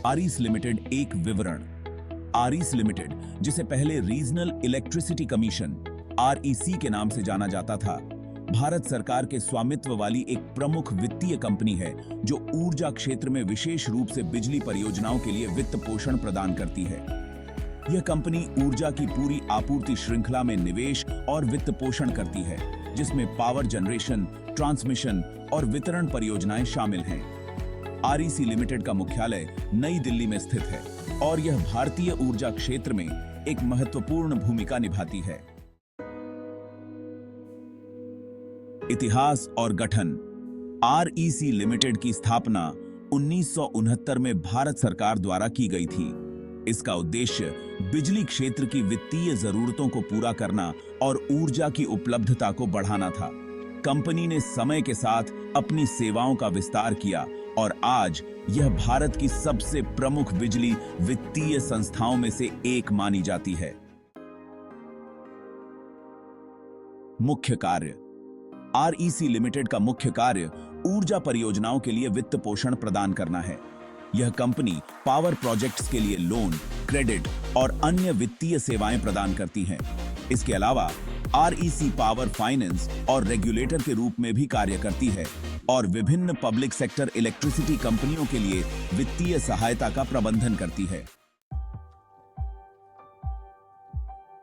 REC limited एक विवरण। REC limited, जिसे पहले रीजनल इलेक्ट्रिसिटी कमीशन आरईसी के नाम से जाना जाता था, भारत सरकार के स्वामित्व वाली एक प्रमुख वित्तीय कंपनी है जो ऊर्जा क्षेत्र में विशेष रूप से बिजली परियोजनाओं के लिए वित्त पोषण प्रदान करती है। यह कंपनी ऊर्जा की पूरी आपूर्ति श्रृंखला में निवेश और वित्त पोषण करती है, जिसमें पावर जनरेशन, ट्रांसमिशन और वितरण परियोजनाएं शामिल हैं। आरईसी लिमिटेड का मुख्यालय नई दिल्ली में स्थित है और यह भारतीय ऊर्जा क्षेत्र में एक महत्वपूर्ण भूमिका निभाती है। इतिहास और गठन। आरईसी लिमिटेड की स्थापना 1969 में भारत सरकार द्वारा की गई थी। इसका उद्देश्य बिजली क्षेत्र की वित्तीय जरूरतों को पूरा करना और ऊर्जा की उपलब्धता को बढ़ाना था। कंपनी ने समय के साथ अपनी सेवाओं का विस्तार किया और आज यह भारत की सबसे प्रमुख बिजली वित्तीय संस्थाओं में से एक मानी जाती है। मुख्य कार्य। आरईसी लिमिटेड का मुख्य कार्य ऊर्जा परियोजनाओं के लिए वित्त पोषण प्रदान करना है। यह कंपनी पावर प्रोजेक्ट्स के लिए लोन, क्रेडिट और अन्य वित्तीय सेवाएं प्रदान करती है। इसके अलावा आरईसी पावर फाइनेंस और रेगुलेटर के रूप में भी कार्य करती है और विभिन्न पब्लिक सेक्टर इलेक्ट्रिसिटी कंपनियों के लिए वित्तीय सहायता का प्रबंधन करती है।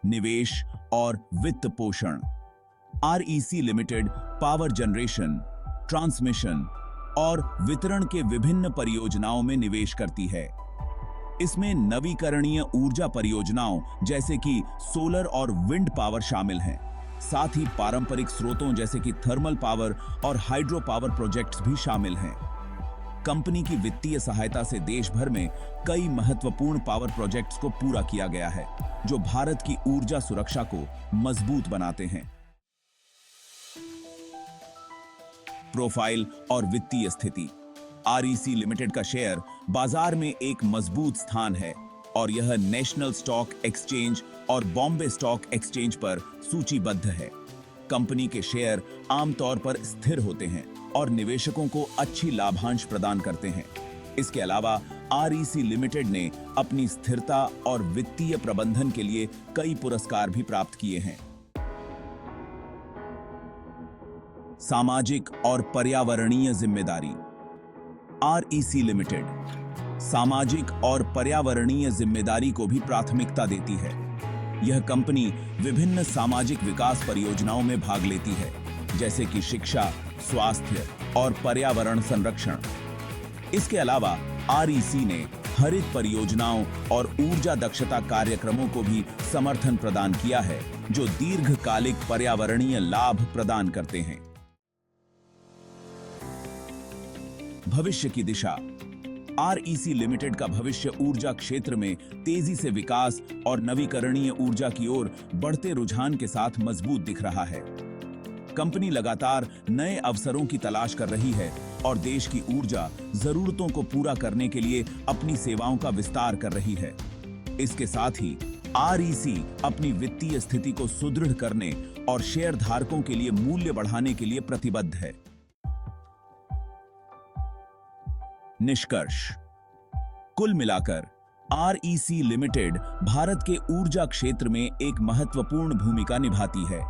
निवेश और वित्त पोषण। REC limited power generation, transmission और वितरण के विभिन्न परियोजनाओं में निवेश करती है। इसमें नवीकरणीय ऊर्जा परियोजनाओं जैसे कि सोलर और विंड पावर शामिल हैं। साथ ही पारंपरिक स्रोतों जैसे कि थर्मल पावर और हाइड्रो पावर प्रोजेक्ट्स भी शामिल हैं। कंपनी की वित्तीय सहायता से देश भर में कई महत्वपूर्ण पावर प्रोजेक्ट्स को पूरा किया गया है, जो भारत की ऊर्जा सुरक्षा को मजबूत बनाते हैं। प्रोफाइल और वित्तीय स्थिति। आरईसी लिमिटेड का शेयर बाजार में एक मजबूत स्थान है और यह नेशनल स्टॉक एक्सचेंज और बॉम्बे स्टॉक एक्सचेंज पर सूचीबद्ध है। कंपनी के शेयर आमतौर पर स्थिर होते हैं और निवेशकों को अच्छी लाभांश प्रदान करते हैं। इसके अलावा आरईसी लिमिटेड ने अपनी स्थिरता और वित्तीय प्रबंधन के लिए कई पुरस्कार भी प्राप्त किए हैं। सामाजिक और पर्यावरणीय जिम्मेदारी। आरईसी लिमिटेड सामाजिक और पर्यावरणीय जिम्मेदारी को भी प्राथमिकता देती है। यह कंपनी विभिन्न सामाजिक विकास परियोजनाओं में भाग लेती है, जैसे कि शिक्षा, स्वास्थ्य और पर्यावरण संरक्षण। इसके अलावा आरईसी ने हरित परियोजनाओं और ऊर्जा दक्षता कार्यक्रमों को भी समर्थन प्रदान किया है, जो दीर्घकालिक पर्यावरणीय लाभ प्रदान करते हैं। भविष्य की दिशा। आरईसी लिमिटेड का भविष्य ऊर्जा क्षेत्र में तेजी से विकास और नवीकरणीय ऊर्जा की ओर बढ़ते रुझान के साथ मजबूत दिख रहा है। कंपनी लगातार नए अवसरों की तलाश कर रही है और देश की ऊर्जा जरूरतों को पूरा करने के लिए अपनी सेवाओं का विस्तार कर रही है। इसके साथ ही आरईसी अपनी वित्तीय स्थिति को सुदृढ़ करने और शेयरधारकों के लिए मूल्य बढ़ाने के लिए प्रतिबद्ध है। निष्कर्ष। कुल मिलाकर आरईसी लिमिटेड भारत के ऊर्जा क्षेत्र में एक महत्वपूर्ण भूमिका निभाती है।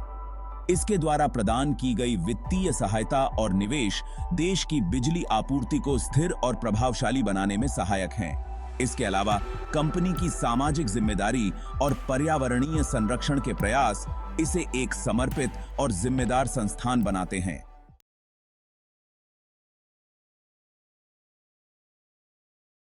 इसके द्वारा प्रदान की गई वित्तीय सहायता और निवेश देश की बिजली आपूर्ति को स्थिर और प्रभावशाली बनाने में सहायक हैं। इसके अलावा कंपनी की सामाजिक जिम्मेदारी और पर्यावरणीय संरक्षण के प्रयास इसे एक समर्पित और जिम्मेदार संस्थान बनाते हैं।